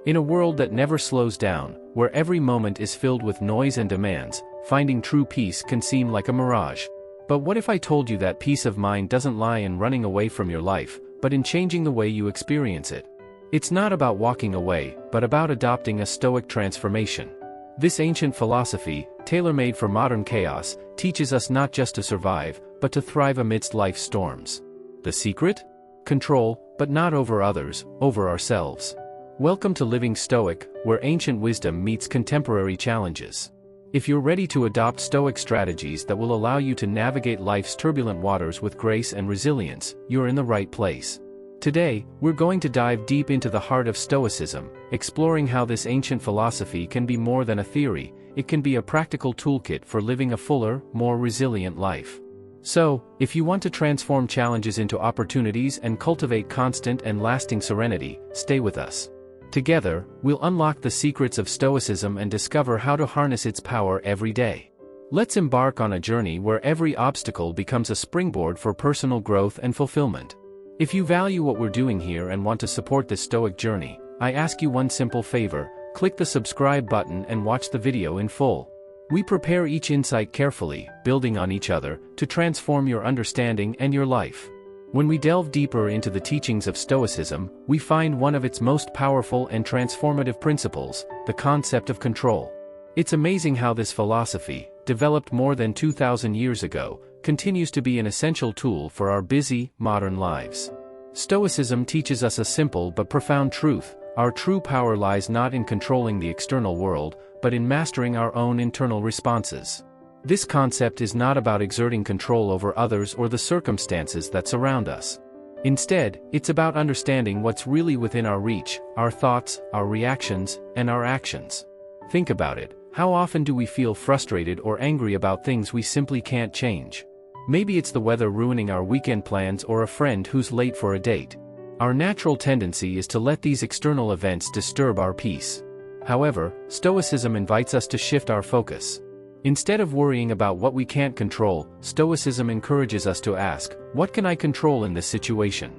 In a world that never slows down, where every moment is filled with noise and demands, finding true peace can seem like a mirage. But what if I told you that peace of mind doesn't lie in running away from your life, but in changing the way you experience it? It's not about walking away, but about adopting a Stoic transformation. This ancient philosophy, tailor-made for modern chaos, teaches us not just to survive, but to thrive amidst life's storms. The secret? Control, but not over others, over ourselves. Welcome to Living Stoic, where ancient wisdom meets contemporary challenges. If you're ready to adopt Stoic strategies that will allow you to navigate life's turbulent waters with grace and resilience, you're in the right place. Today, we're going to dive deep into the heart of Stoicism, exploring how this ancient philosophy can be more than a theory. It can be a practical toolkit for living a fuller, more resilient life. So, if you want to transform challenges into opportunities and cultivate constant and lasting serenity, stay with us. Together, we'll unlock the secrets of Stoicism and discover how to harness its power every day. Let's embark on a journey where every obstacle becomes a springboard for personal growth and fulfillment. If you value what we're doing here and want to support this Stoic journey, I ask you one simple favor: click the subscribe button and watch the video in full. We prepare each insight carefully, building on each other, to transform your understanding and your life. When we delve deeper into the teachings of Stoicism, we find one of its most powerful and transformative principles: the concept of control. It's amazing how this philosophy, developed more than 2,000 years ago, continues to be an essential tool for our busy, modern lives. Stoicism teaches us a simple but profound truth: our true power lies not in controlling the external world, but in mastering our own internal responses. This concept is not about exerting control over others or the circumstances that surround us. Instead, it's about understanding what's really within our reach: our thoughts, our reactions, and our actions. Think about it. How often do we feel frustrated or angry about things we simply can't change? Maybe it's the weather ruining our weekend plans or a friend who's late for a date. Our natural tendency is to let these external events disturb our peace. However, Stoicism invites us to shift our focus. Instead of worrying about what we can't control, Stoicism encourages us to ask, what can I control in this situation?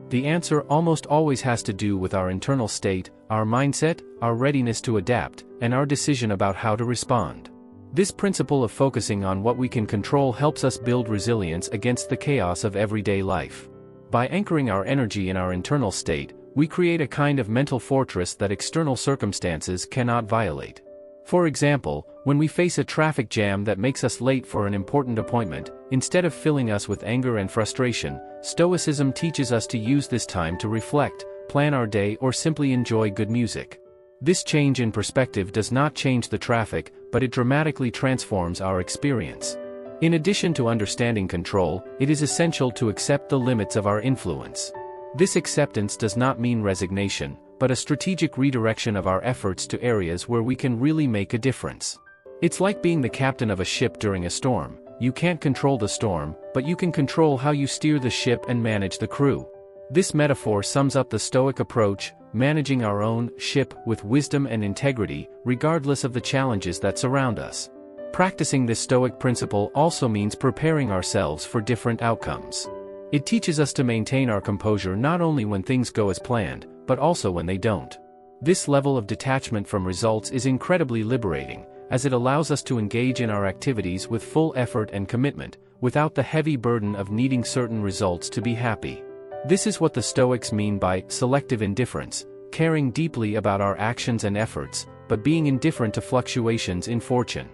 The answer almost always has to do with our internal state, our mindset, our readiness to adapt, and our decision about how to respond. This principle of focusing on what we can control helps us build resilience against the chaos of everyday life. By anchoring our energy in our internal state, we create a kind of mental fortress that external circumstances cannot violate. For example, when we face a traffic jam that makes us late for an important appointment, instead of filling us with anger and frustration, Stoicism teaches us to use this time to reflect, plan our day, or simply enjoy good music. This change in perspective does not change the traffic, but it dramatically transforms our experience. In addition to understanding control, it is essential to accept the limits of our influence. This acceptance does not mean resignation, but a strategic redirection of our efforts to areas where we can really make a difference. It's like being the captain of a ship during a storm. You can't control the storm, but you can control how you steer the ship and manage the crew. This metaphor sums up the Stoic approach: managing our own ship with wisdom and integrity, regardless of the challenges that surround us. Practicing this Stoic principle also means preparing ourselves for different outcomes. It teaches us to maintain our composure not only when things go as planned, but also when they don't. This level of detachment from results is incredibly liberating, as it allows us to engage in our activities with full effort and commitment, without the heavy burden of needing certain results to be happy. This is what the Stoics mean by selective indifference: caring deeply about our actions and efforts, but being indifferent to fluctuations in fortune.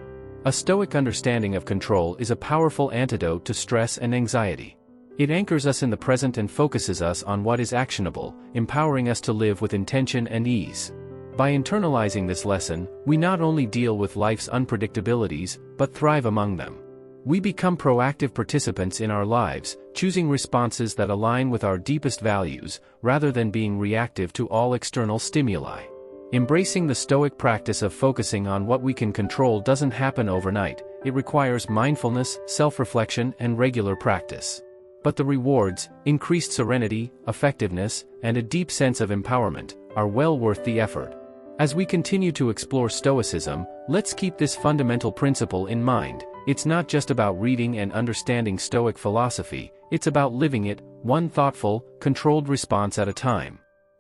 A Stoic understanding of control is a powerful antidote to stress and anxiety. It anchors us in the present and focuses us on what is actionable, empowering us to live with intention and ease. By internalizing this lesson, we not only deal with life's unpredictabilities, but thrive among them. We become proactive participants in our lives, choosing responses that align with our deepest values, rather than being reactive to all external stimuli. Embracing the Stoic practice of focusing on what we can control doesn't happen overnight. It requires mindfulness, self-reflection, and regular practice. But the rewards, increased serenity, effectiveness, and a deep sense of empowerment, are well worth the effort. As we continue to explore Stoicism, let's keep this fundamental principle in mind: it's not just about reading and understanding Stoic philosophy, it's about living it, one thoughtful, controlled response at a time.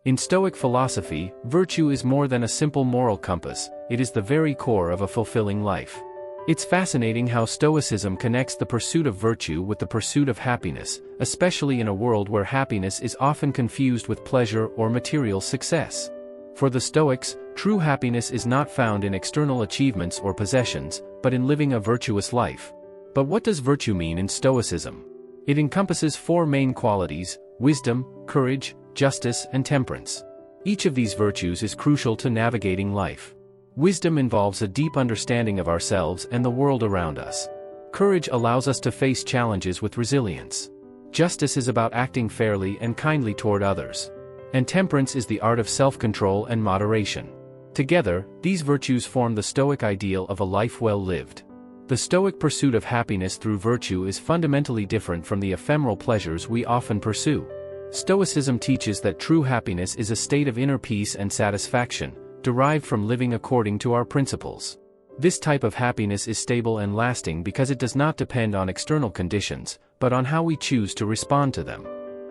In Stoic philosophy, virtue is more than a simple moral compass, it is the very core of a fulfilling life. It's fascinating how Stoicism connects the pursuit of virtue with the pursuit of happiness, especially in a world where happiness is often confused with pleasure or material success. For the Stoics, true happiness is not found in external achievements or possessions, but in living a virtuous life. But what does virtue mean in Stoicism? It encompasses four main qualities: wisdom, courage, justice, and temperance. Each of these virtues is crucial to navigating life. Wisdom involves a deep understanding of ourselves and the world around us. Courage allows us to face challenges with resilience. Justice is about acting fairly and kindly toward others. And temperance is the art of self-control and moderation. Together, these virtues form the Stoic ideal of a life well lived. The Stoic pursuit of happiness through virtue is fundamentally different from the ephemeral pleasures we often pursue. Stoicism teaches that true happiness is a state of inner peace and satisfaction, derived from living according to our principles. This type of happiness is stable and lasting because it does not depend on external conditions, but on how we choose to respond to them.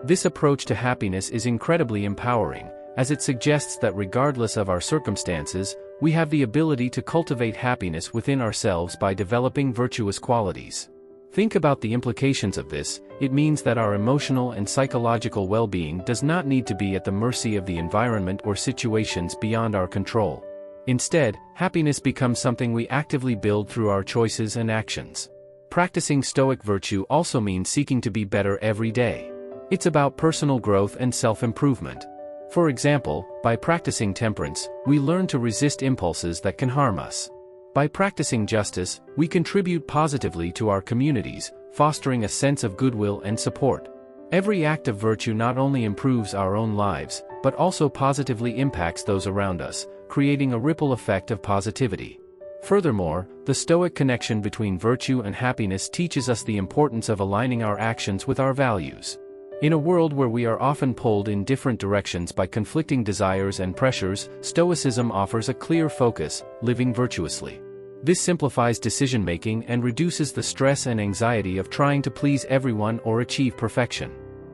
This approach to happiness is incredibly empowering, as it suggests that regardless of our circumstances, we have the ability to cultivate happiness within ourselves by developing virtuous qualities. Think about the implications of this. It means that our emotional and psychological well-being does not need to be at the mercy of the environment or situations beyond our control. Instead, happiness becomes something we actively build through our choices and actions. Practicing Stoic virtue also means seeking to be better every day. It's about personal growth and self-improvement. For example, by practicing temperance, we learn to resist impulses that can harm us. By practicing justice, we contribute positively to our communities, fostering a sense of goodwill and support. Every act of virtue not only improves our own lives, but also positively impacts those around us, creating a ripple effect of positivity. Furthermore, the Stoic connection between virtue and happiness teaches us the importance of aligning our actions with our values. In a world where we are often pulled in different directions by conflicting desires and pressures, Stoicism offers a clear focus: living virtuously. This simplifies decision-making and reduces the stress and anxiety of trying to please everyone or achieve perfection.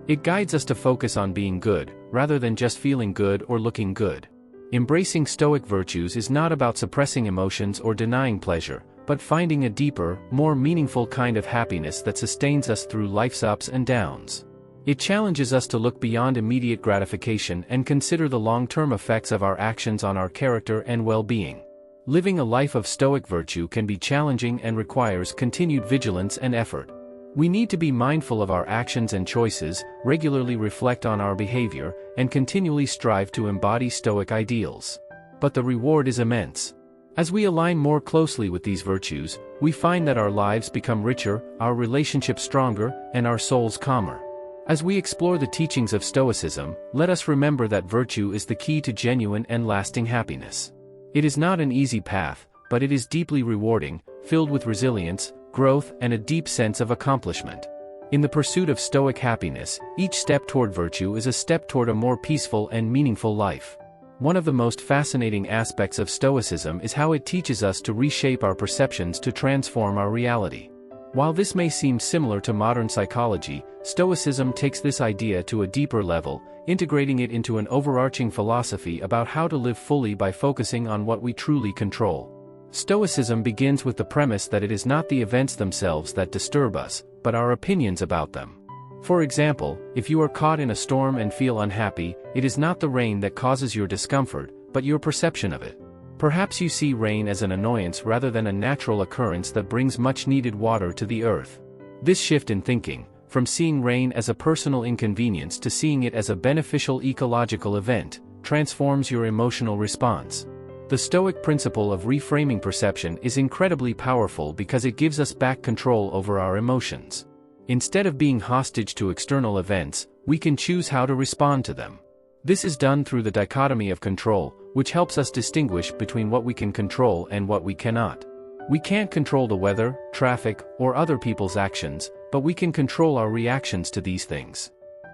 It guides us to focus on being good, rather than just feeling good or looking good. Embracing Stoic virtues is not about suppressing emotions or denying pleasure, but finding a deeper, more meaningful kind of happiness that sustains us through life's ups and downs. It challenges us to look beyond immediate gratification and consider the long-term effects of our actions on our character and well-being. Living a life of Stoic virtue can be challenging and requires continued vigilance and effort. We need to be mindful of our actions and choices, regularly reflect on our behavior, and continually strive to embody Stoic ideals. But the reward is immense. As we align more closely with these virtues, we find that our lives become richer, our relationships stronger, and our souls calmer. As we explore the teachings of Stoicism, let us remember that virtue is the key to genuine and lasting happiness. It is not an easy path, but it is deeply rewarding, filled with resilience, growth, and a deep sense of accomplishment. In the pursuit of Stoic happiness, each step toward virtue is a step toward a more peaceful and meaningful life. One of the most fascinating aspects of Stoicism is how it teaches us to reshape our perceptions to transform our reality. While this may seem similar to modern psychology, Stoicism takes this idea to a deeper level, integrating it into an overarching philosophy about how to live fully by focusing on what we truly control. Stoicism begins with the premise that it is not the events themselves that disturb us, but our opinions about them. For example, if you are caught in a storm and feel unhappy, it is not the rain that causes your discomfort, but your perception of it. Perhaps you see rain as an annoyance rather than a natural occurrence that brings much-needed water to the earth. This shift in thinking, from seeing rain as a personal inconvenience to seeing it as a beneficial ecological event, transforms your emotional response. The Stoic principle of reframing perception is incredibly powerful because it gives us back control over our emotions. Instead of being hostage to external events, we can choose how to respond to them. This is done through the dichotomy of control, which helps us distinguish between what we can control and what we cannot. We can't control the weather, traffic, or other people's actions, but we can control our reactions to these things.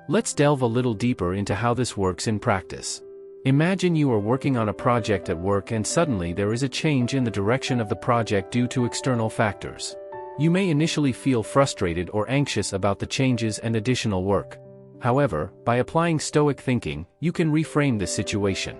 Let's delve a little deeper into how this works in practice. Imagine you are working on a project at work and suddenly there is a change in the direction of the project due to external factors. You may initially feel frustrated or anxious about the changes and additional work. However, by applying Stoic thinking, you can reframe this situation.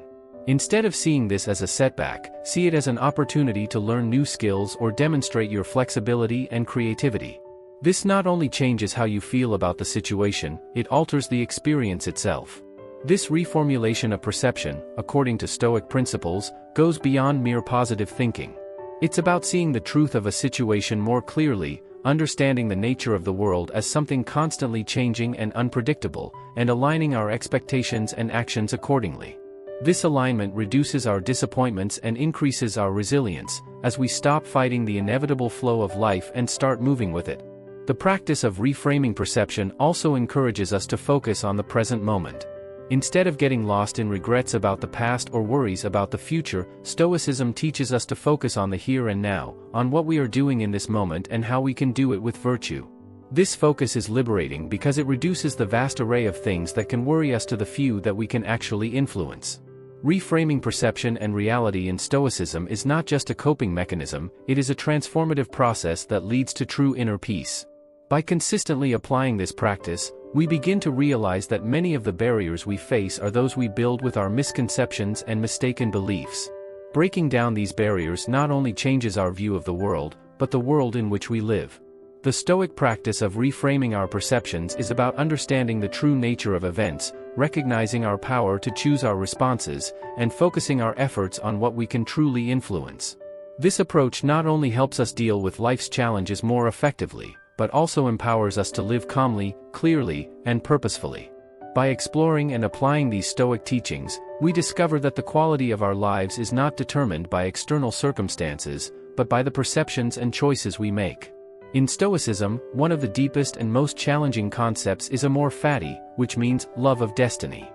Instead of seeing this as a setback, see it as an opportunity to learn new skills or demonstrate your flexibility and creativity. This not only changes how you feel about the situation, it alters the experience itself. This reformulation of perception, according to Stoic principles, goes beyond mere positive thinking. It's about seeing the truth of a situation more clearly, understanding the nature of the world as something constantly changing and unpredictable, and aligning our expectations and actions accordingly. This alignment reduces our disappointments and increases our resilience, as we stop fighting the inevitable flow of life and start moving with it. The practice of reframing perception also encourages us to focus on the present moment. Instead of getting lost in regrets about the past or worries about the future, Stoicism teaches us to focus on the here and now, on what we are doing in this moment and how we can do it with virtue. This focus is liberating because it reduces the vast array of things that can worry us to the few that we can actually influence. Reframing perception and reality in Stoicism is not just a coping mechanism, it is a transformative process that leads to true inner peace. By consistently applying this practice, we begin to realize that many of the barriers we face are those we build with our misconceptions and mistaken beliefs. Breaking down these barriers not only changes our view of the world, but the world in which we live. The Stoic practice of reframing our perceptions is about understanding the true nature of events, recognizing our power to choose our responses, and focusing our efforts on what we can truly influence. This approach not only helps us deal with life's challenges more effectively, but also empowers us to live calmly, clearly, and purposefully. By exploring and applying these Stoic teachings, we discover that the quality of our lives is not determined by external circumstances, but by the perceptions and choices we make. In Stoicism, one of the deepest and most challenging concepts is amor fati, which means love of destiny.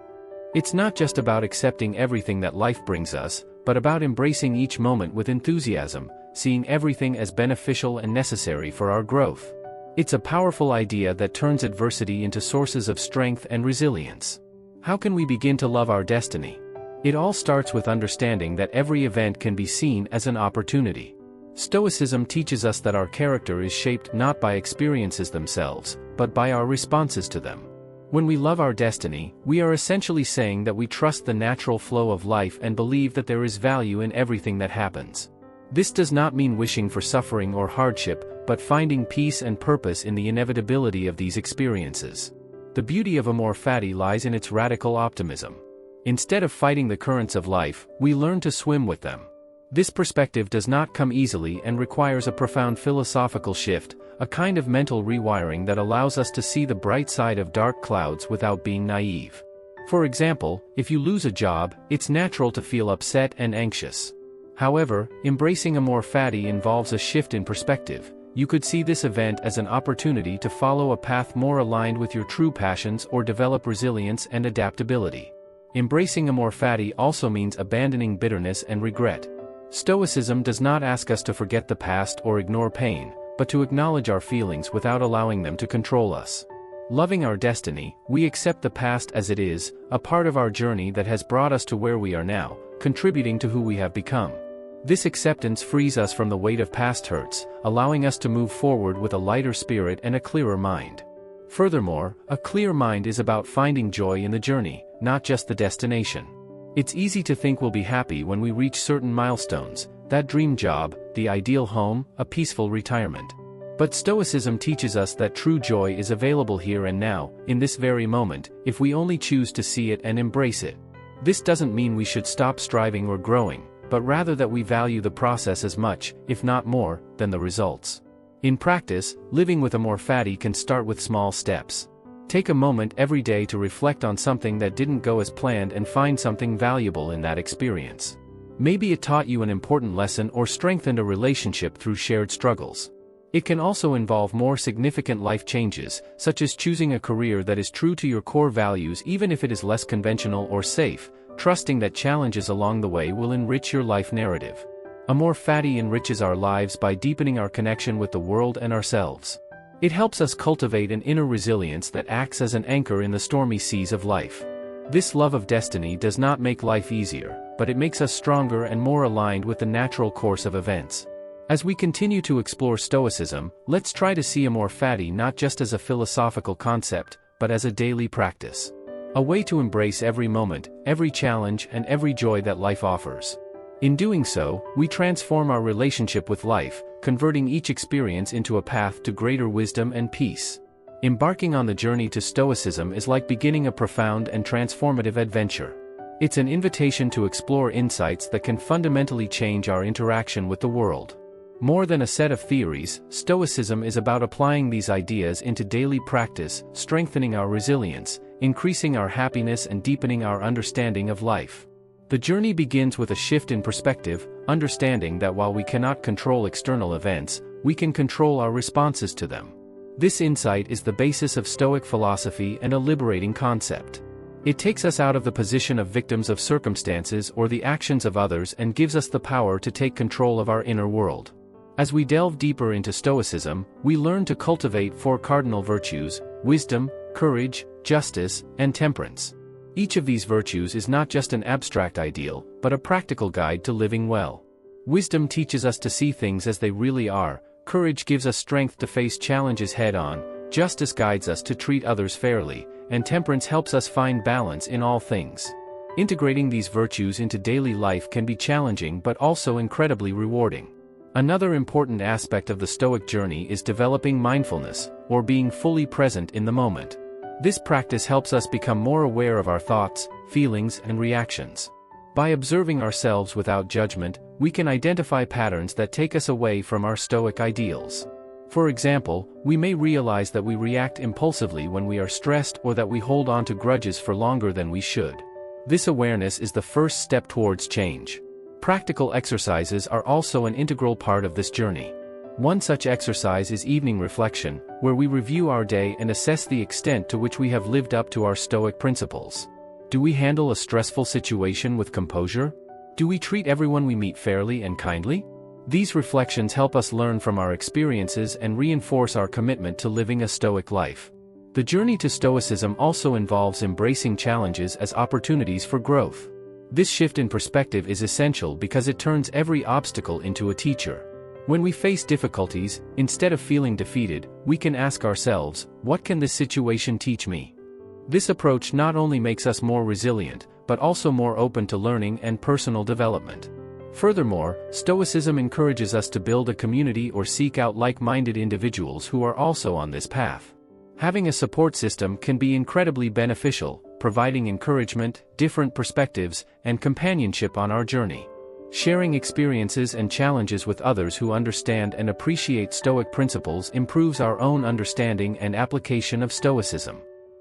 It's not just about accepting everything that life brings us, but about embracing each moment with enthusiasm, seeing everything as beneficial and necessary for our growth. It's a powerful idea that turns adversity into sources of strength and resilience. How can we begin to love our destiny? It all starts with understanding that every event can be seen as an opportunity. Stoicism teaches us that our character is shaped not by experiences themselves, but by our responses to them. When we love our destiny, we are essentially saying that we trust the natural flow of life and believe that there is value in everything that happens. This does not mean wishing for suffering or hardship, but finding peace and purpose in the inevitability of these experiences. The beauty of amor fati lies in its radical optimism. Instead of fighting the currents of life, we learn to swim with them. This perspective does not come easily and requires a profound philosophical shift, a kind of mental rewiring that allows us to see the bright side of dark clouds without being naive. For example, if you lose a job, it's natural to feel upset and anxious. However, embracing amor fati involves a shift in perspective. You could see this event as an opportunity to follow a path more aligned with your true passions or develop resilience and adaptability. Embracing amor fati also means abandoning bitterness and regret. Stoicism does not ask us to forget the past or ignore pain, but to acknowledge our feelings without allowing them to control us. Loving our destiny, we accept the past as it is, a part of our journey that has brought us to where we are now, contributing to who we have become. This acceptance frees us from the weight of past hurts, allowing us to move forward with a lighter spirit and a clearer mind. Furthermore, a clear mind is about finding joy in the journey, not just the destination. It's easy to think we'll be happy when we reach certain milestones, that dream job, the ideal home, a peaceful retirement. But Stoicism teaches us that true joy is available here and now, in this very moment, if we only choose to see it and embrace it. This doesn't mean we should stop striving or growing, but rather that we value the process as much, if not more, than the results. In practice, living with amor fati can start with small steps. Take a moment every day to reflect on something that didn't go as planned and find something valuable in that experience. Maybe it taught you an important lesson or strengthened a relationship through shared struggles. It can also involve more significant life changes, such as choosing a career that is true to your core values even if it is less conventional or safe, trusting that challenges along the way will enrich your life narrative. Amor fati enriches our lives by deepening our connection with the world and ourselves. It helps us cultivate an inner resilience that acts as an anchor in the stormy seas of life. This love of destiny does not make life easier, but it makes us stronger and more aligned with the natural course of events. As we continue to explore Stoicism, let's try to see amor fati not just as a philosophical concept, but as a daily practice. A way to embrace every moment, every challenge, and every joy that life offers. In doing so, we transform our relationship with life, converting each experience into a path to greater wisdom and peace. Embarking on the journey to Stoicism is like beginning a profound and transformative adventure. It's an invitation to explore insights that can fundamentally change our interaction with the world. More than a set of theories, Stoicism is about applying these ideas into daily practice, strengthening our resilience, increasing our happiness, and deepening our understanding of life. The journey begins with a shift in perspective, understanding that while we cannot control external events, we can control our responses to them. This insight is the basis of Stoic philosophy and a liberating concept. It takes us out of the position of victims of circumstances or the actions of others and gives us the power to take control of our inner world. As we delve deeper into Stoicism, we learn to cultivate four cardinal virtues: wisdom, courage, justice, and temperance. Each of these virtues is not just an abstract ideal, but a practical guide to living well. Wisdom teaches us to see things as they really are, courage gives us strength to face challenges head-on, justice guides us to treat others fairly, and temperance helps us find balance in all things. Integrating these virtues into daily life can be challenging but also incredibly rewarding. Another important aspect of the Stoic journey is developing mindfulness, or being fully present in the moment. This practice helps us become more aware of our thoughts, feelings, and reactions. By observing ourselves without judgment, we can identify patterns that take us away from our Stoic ideals. For example, we may realize that we react impulsively when we are stressed or that we hold on to grudges for longer than we should. This awareness is the first step towards change. Practical exercises are also an integral part of this journey. One such exercise is evening reflection, where we review our day and assess the extent to which we have lived up to our Stoic principles. Do we handle a stressful situation with composure? Do we treat everyone we meet fairly and kindly? These reflections help us learn from our experiences and reinforce our commitment to living a Stoic life. The journey to Stoicism also involves embracing challenges as opportunities for growth. This shift in perspective is essential because it turns every obstacle into a teacher. When we face difficulties, instead of feeling defeated, we can ask ourselves, what can this situation teach me? This approach not only makes us more resilient, but also more open to learning and personal development. Furthermore, Stoicism encourages us to build a community or seek out like-minded individuals who are also on this path. Having a support system can be incredibly beneficial, providing encouragement, different perspectives, and companionship on our journey. Sharing experiences and challenges with others who understand and appreciate Stoic principles improves our own understanding and application of Stoicism.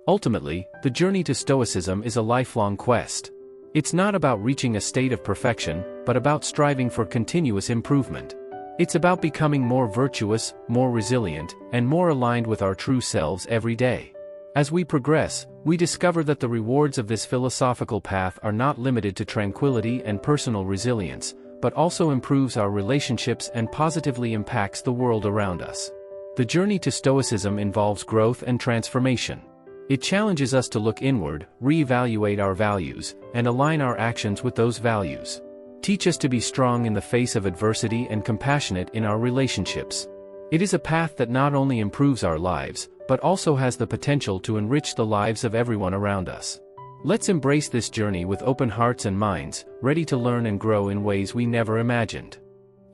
Ultimately, the journey to Stoicism is a lifelong quest. It's not about reaching a state of perfection, but about striving for continuous improvement. It's about becoming more virtuous, more resilient, and more aligned with our true selves every day. As we progress, we discover that the rewards of this philosophical path are not limited to tranquility and personal resilience, but also improves our relationships and positively impacts the world around us. The journey to Stoicism involves growth and transformation. It challenges us to look inward, reevaluate our values, and align our actions with those values. Teach us to be strong in the face of adversity and compassionate in our relationships. It is a path that not only improves our lives, but also has the potential to enrich the lives of everyone around us. Let's embrace this journey with open hearts and minds, ready to learn and grow in ways we never imagined.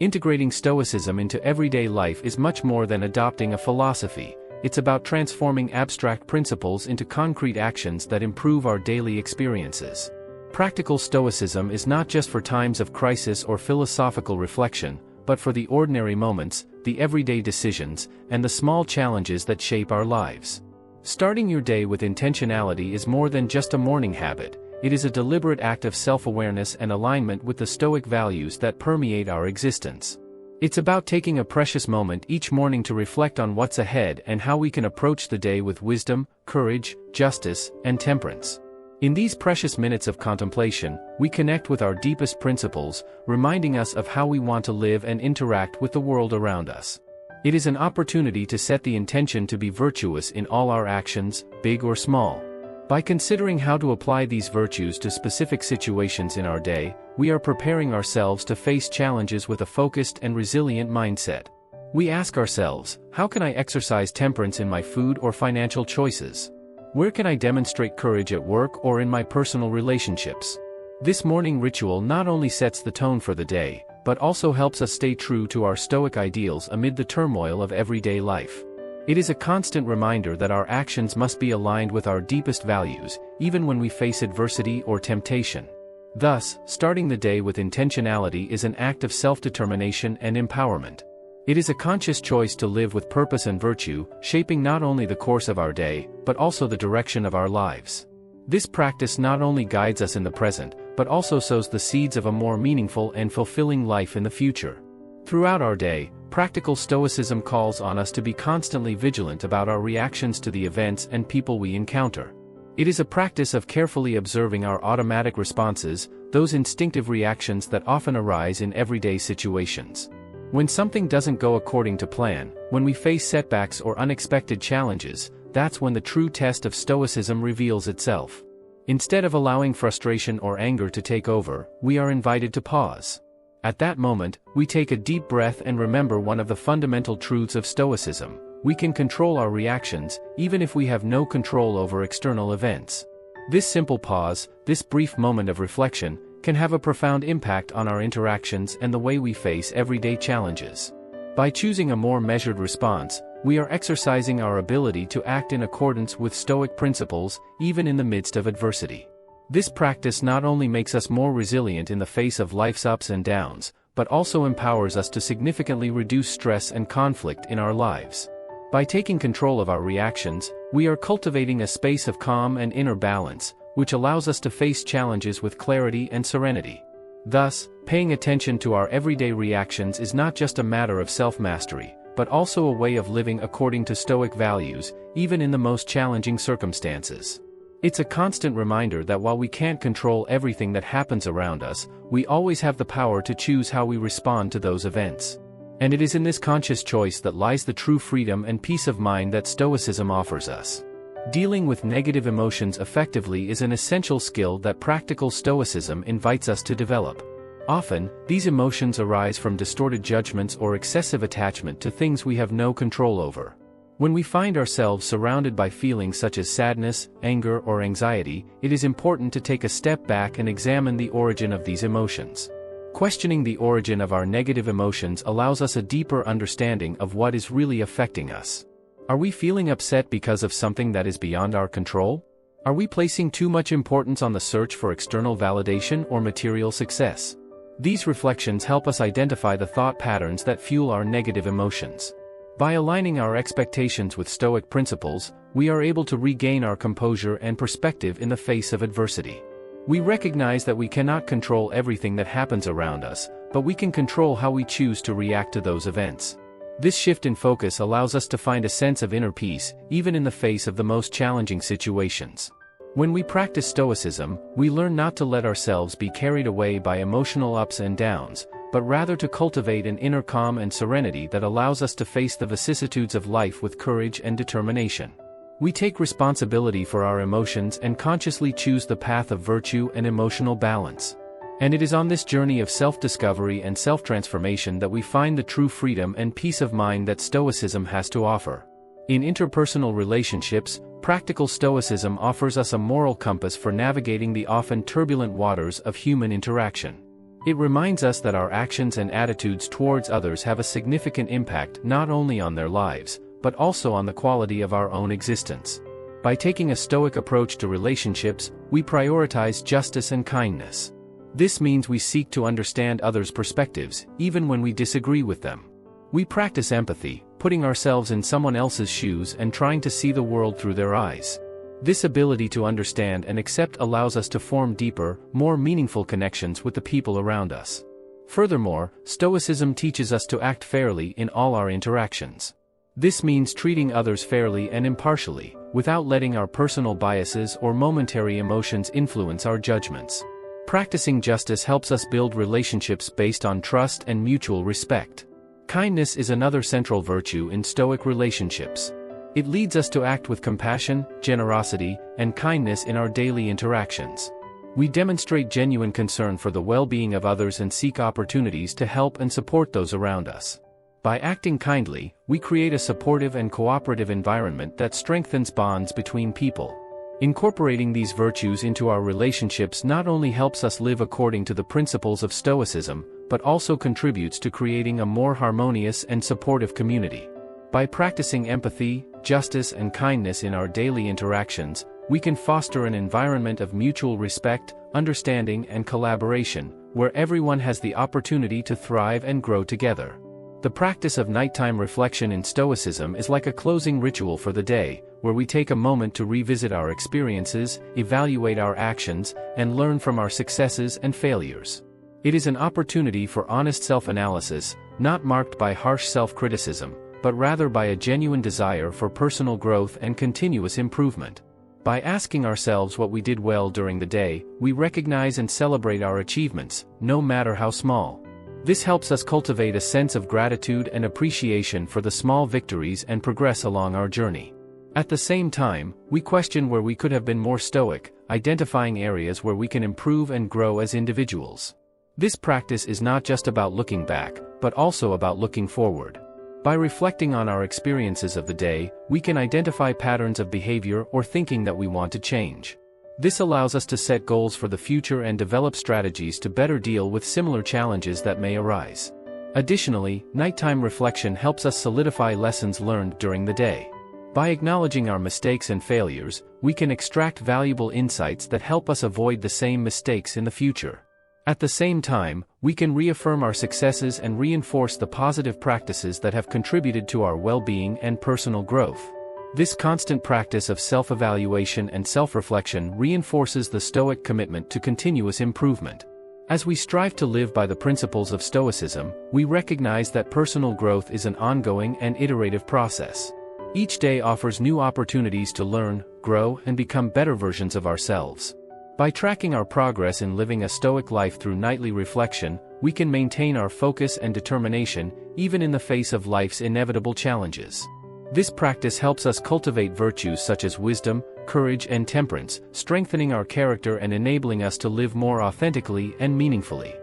Integrating Stoicism into everyday life is much more than adopting a philosophy. It's about transforming abstract principles into concrete actions that improve our daily experiences. Practical Stoicism is not just for times of crisis or philosophical reflection, but for the ordinary moments, the everyday decisions, and the small challenges that shape our lives. Starting your day with intentionality is more than just a morning habit. It is a deliberate act of self-awareness and alignment with the Stoic values that permeate our existence. It's about taking a precious moment each morning to reflect on what's ahead and how we can approach the day with wisdom, courage, justice, and temperance. In these precious minutes of contemplation, we connect with our deepest principles, reminding us of how we want to live and interact with the world around us. It is an opportunity to set the intention to be virtuous in all our actions, big or small. By considering how to apply these virtues to specific situations in our day, we are preparing ourselves to face challenges with a focused and resilient mindset. We ask ourselves, how can I exercise temperance in my food or financial choices? Where can I demonstrate courage at work or in my personal relationships? This morning ritual not only sets the tone for the day, but also helps us stay true to our Stoic ideals amid the turmoil of everyday life. It is a constant reminder that our actions must be aligned with our deepest values, even when we face adversity or temptation. Thus, starting the day with intentionality is an act of self-determination and empowerment. It is a conscious choice to live with purpose and virtue, shaping not only the course of our day, but also the direction of our lives. This practice not only guides us in the present, but also sows the seeds of a more meaningful and fulfilling life in the future. Throughout our day, practical Stoicism calls on us to be constantly vigilant about our reactions to the events and people we encounter. It is a practice of carefully observing our automatic responses, those instinctive reactions that often arise in everyday situations. When something doesn't go according to plan, when we face setbacks or unexpected challenges, that's when the true test of Stoicism reveals itself. Instead of allowing frustration or anger to take over, we are invited to pause. At that moment, we take a deep breath and remember one of the fundamental truths of Stoicism: we can control our reactions, even if we have no control over external events. This simple pause, this brief moment of reflection, can have a profound impact on our interactions and the way we face everyday challenges. By choosing a more measured response, we are exercising our ability to act in accordance with Stoic principles, even in the midst of adversity. This practice not only makes us more resilient in the face of life's ups and downs, but also empowers us to significantly reduce stress and conflict in our lives. By taking control of our reactions, we are cultivating a space of calm and inner balance, which allows us to face challenges with clarity and serenity. Thus, paying attention to our everyday reactions is not just a matter of self-mastery, but also a way of living according to Stoic values, even in the most challenging circumstances. It's a constant reminder that while we can't control everything that happens around us, we always have the power to choose how we respond to those events. And it is in this conscious choice that lies the true freedom and peace of mind that Stoicism offers us. Dealing with negative emotions effectively is an essential skill that practical Stoicism invites us to develop. Often, these emotions arise from distorted judgments or excessive attachment to things we have no control over. When we find ourselves surrounded by feelings such as sadness, anger, or anxiety, it is important to take a step back and examine the origin of these emotions. Questioning the origin of our negative emotions allows us a deeper understanding of what is really affecting us. Are we feeling upset because of something that is beyond our control? Are we placing too much importance on the search for external validation or material success? These reflections help us identify the thought patterns that fuel our negative emotions. By aligning our expectations with Stoic principles, we are able to regain our composure and perspective in the face of adversity. We recognize that we cannot control everything that happens around us, but we can control how we choose to react to those events. This shift in focus allows us to find a sense of inner peace, even in the face of the most challenging situations. When we practice Stoicism, we learn not to let ourselves be carried away by emotional ups and downs, but rather to cultivate an inner calm and serenity that allows us to face the vicissitudes of life with courage and determination. We take responsibility for our emotions and consciously choose the path of virtue and emotional balance. And it is on this journey of self-discovery and self-transformation that we find the true freedom and peace of mind that Stoicism has to offer. In interpersonal relationships, practical Stoicism offers us a moral compass for navigating the often turbulent waters of human interaction. It reminds us that our actions and attitudes towards others have a significant impact not only on their lives, but also on the quality of our own existence. By taking a Stoic approach to relationships, we prioritize justice and kindness. This means we seek to understand others' perspectives, even when we disagree with them. We practice empathy, putting ourselves in someone else's shoes and trying to see the world through their eyes. This ability to understand and accept allows us to form deeper, more meaningful connections with the people around us. Furthermore, Stoicism teaches us to act fairly in all our interactions. This means treating others fairly and impartially, without letting our personal biases or momentary emotions influence our judgments. Practicing justice helps us build relationships based on trust and mutual respect. Kindness is another central virtue in Stoic relationships. It leads us to act with compassion, generosity, and kindness in our daily interactions. We demonstrate genuine concern for the well-being of others and seek opportunities to help and support those around us. By acting kindly, we create a supportive and cooperative environment that strengthens bonds between people. Incorporating these virtues into our relationships not only helps us live according to the principles of Stoicism, but also contributes to creating a more harmonious and supportive community. By practicing empathy, justice, and kindness in our daily interactions, we can foster an environment of mutual respect, understanding, and collaboration, where everyone has the opportunity to thrive and grow together. The practice of nighttime reflection in Stoicism is like a closing ritual for the day, where we take a moment to revisit our experiences, evaluate our actions, and learn from our successes and failures. It is an opportunity for honest self-analysis, not marked by harsh self-criticism, but rather by a genuine desire for personal growth and continuous improvement. By asking ourselves what we did well during the day, we recognize and celebrate our achievements, no matter how small. This helps us cultivate a sense of gratitude and appreciation for the small victories and progress along our journey. At the same time, we question where we could have been more stoic, identifying areas where we can improve and grow as individuals. This practice is not just about looking back, but also about looking forward. By reflecting on our experiences of the day, we can identify patterns of behavior or thinking that we want to change. This allows us to set goals for the future and develop strategies to better deal with similar challenges that may arise. Additionally, nighttime reflection helps us solidify lessons learned during the day. By acknowledging our mistakes and failures, we can extract valuable insights that help us avoid the same mistakes in the future. At the same time, we can reaffirm our successes and reinforce the positive practices that have contributed to our well-being and personal growth. This constant practice of self-evaluation and self-reflection reinforces the Stoic commitment to continuous improvement. As we strive to live by the principles of Stoicism, we recognize that personal growth is an ongoing and iterative process. Each day offers new opportunities to learn, grow, and become better versions of ourselves. By tracking our progress in living a Stoic life through nightly reflection, we can maintain our focus and determination, even in the face of life's inevitable challenges. This practice helps us cultivate virtues such as wisdom, courage, and temperance, strengthening our character and enabling us to live more authentically and meaningfully.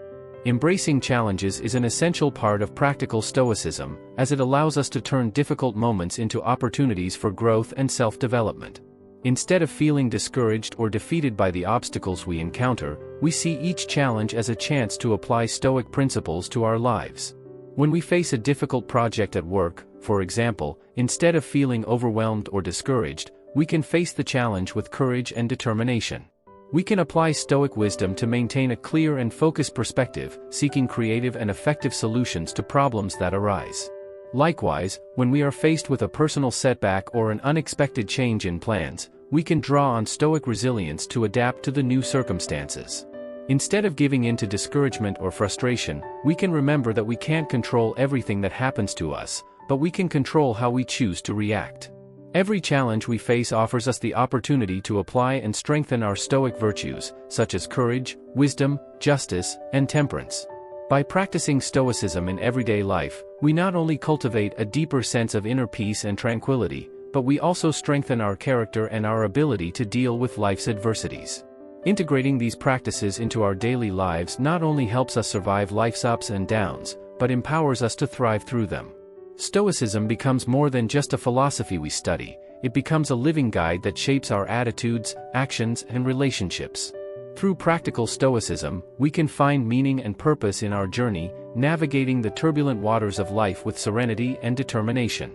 Embracing challenges is an essential part of practical Stoicism, as it allows us to turn difficult moments into opportunities for growth and self-development. Instead of feeling discouraged or defeated by the obstacles we encounter, we see each challenge as a chance to apply Stoic principles to our lives. When we face a difficult project at work, for example, instead of feeling overwhelmed or discouraged, we can face the challenge with courage and determination. We can apply Stoic wisdom to maintain a clear and focused perspective, seeking creative and effective solutions to problems that arise. Likewise, when we are faced with a personal setback or an unexpected change in plans, we can draw on Stoic resilience to adapt to the new circumstances. Instead of giving in to discouragement or frustration, we can remember that we can't control everything that happens to us, but we can control how we choose to react. Every challenge we face offers us the opportunity to apply and strengthen our Stoic virtues, such as courage, wisdom, justice, and temperance. By practicing Stoicism in everyday life, we not only cultivate a deeper sense of inner peace and tranquility, but we also strengthen our character and our ability to deal with life's adversities. Integrating these practices into our daily lives not only helps us survive life's ups and downs, but empowers us to thrive through them. Stoicism becomes more than just a philosophy we study, it becomes a living guide that shapes our attitudes, actions, and relationships. Through practical Stoicism, we can find meaning and purpose in our journey, navigating the turbulent waters of life with serenity and determination.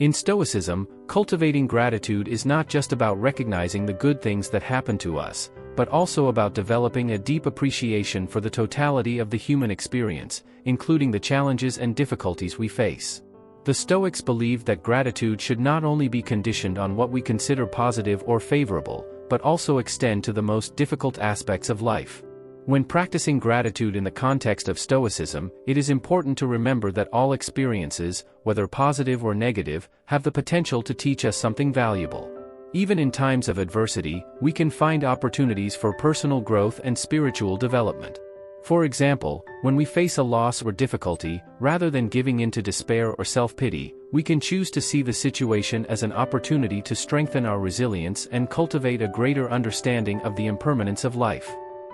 In Stoicism, cultivating gratitude is not just about recognizing the good things that happen to us, but also about developing a deep appreciation for the totality of the human experience, including the challenges and difficulties we face. The Stoics believe that gratitude should not only be conditioned on what we consider positive or favorable, but also extend to the most difficult aspects of life. When practicing gratitude in the context of Stoicism, it is important to remember that all experiences, whether positive or negative, have the potential to teach us something valuable. Even in times of adversity, we can find opportunities for personal growth and spiritual development. For example, when we face a loss or difficulty, rather than giving in to despair or self-pity, we can choose to see the situation as an opportunity to strengthen our resilience and cultivate a greater understanding of the impermanence of life.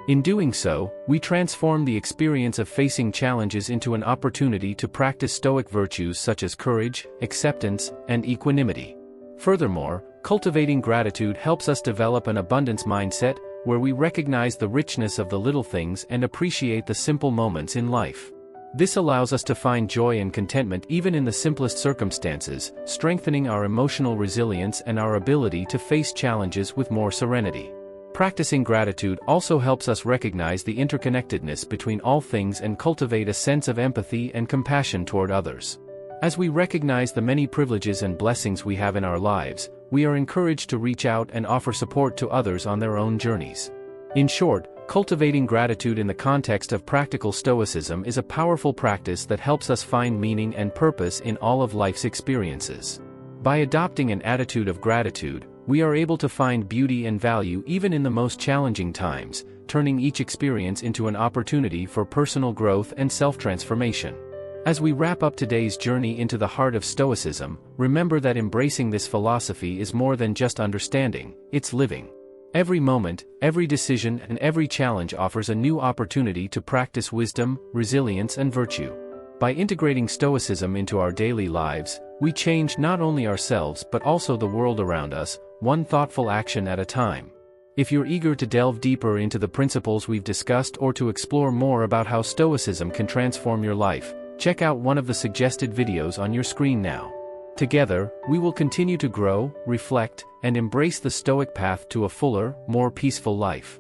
In doing so, we transform the experience of facing challenges into an opportunity to practice Stoic virtues such as courage, acceptance, and equanimity. Furthermore, Cultivating gratitude helps us develop an abundance mindset, where we recognize the richness of the little things and appreciate the simple moments in life. This allows us to find joy and contentment even in the simplest circumstances, strengthening our emotional resilience and our ability to face challenges with more serenity. Practicing gratitude also helps us recognize the interconnectedness between all things and cultivate a sense of empathy and compassion toward others. As we recognize the many privileges and blessings we have in our lives, we are encouraged to reach out and offer support to others on their own journeys. In short, cultivating gratitude in the context of practical Stoicism is a powerful practice that helps us find meaning and purpose in all of life's experiences. By adopting an attitude of gratitude, we are able to find beauty and value even in the most challenging times, turning each experience into an opportunity for personal growth and self-transformation. As we wrap up today's journey into the heart of Stoicism, remember that embracing this philosophy is more than just understanding, it's living. Every moment, every decision, and every challenge offers a new opportunity to practice wisdom, resilience, and virtue. By integrating Stoicism into our daily lives, we change not only ourselves but also the world around us, one thoughtful action at a time. If you're eager to delve deeper into the principles we've discussed or to explore more about how Stoicism can transform your life, check out one of the suggested videos on your screen now. Together, we will continue to grow, reflect, and embrace the Stoic path to a fuller, more peaceful life.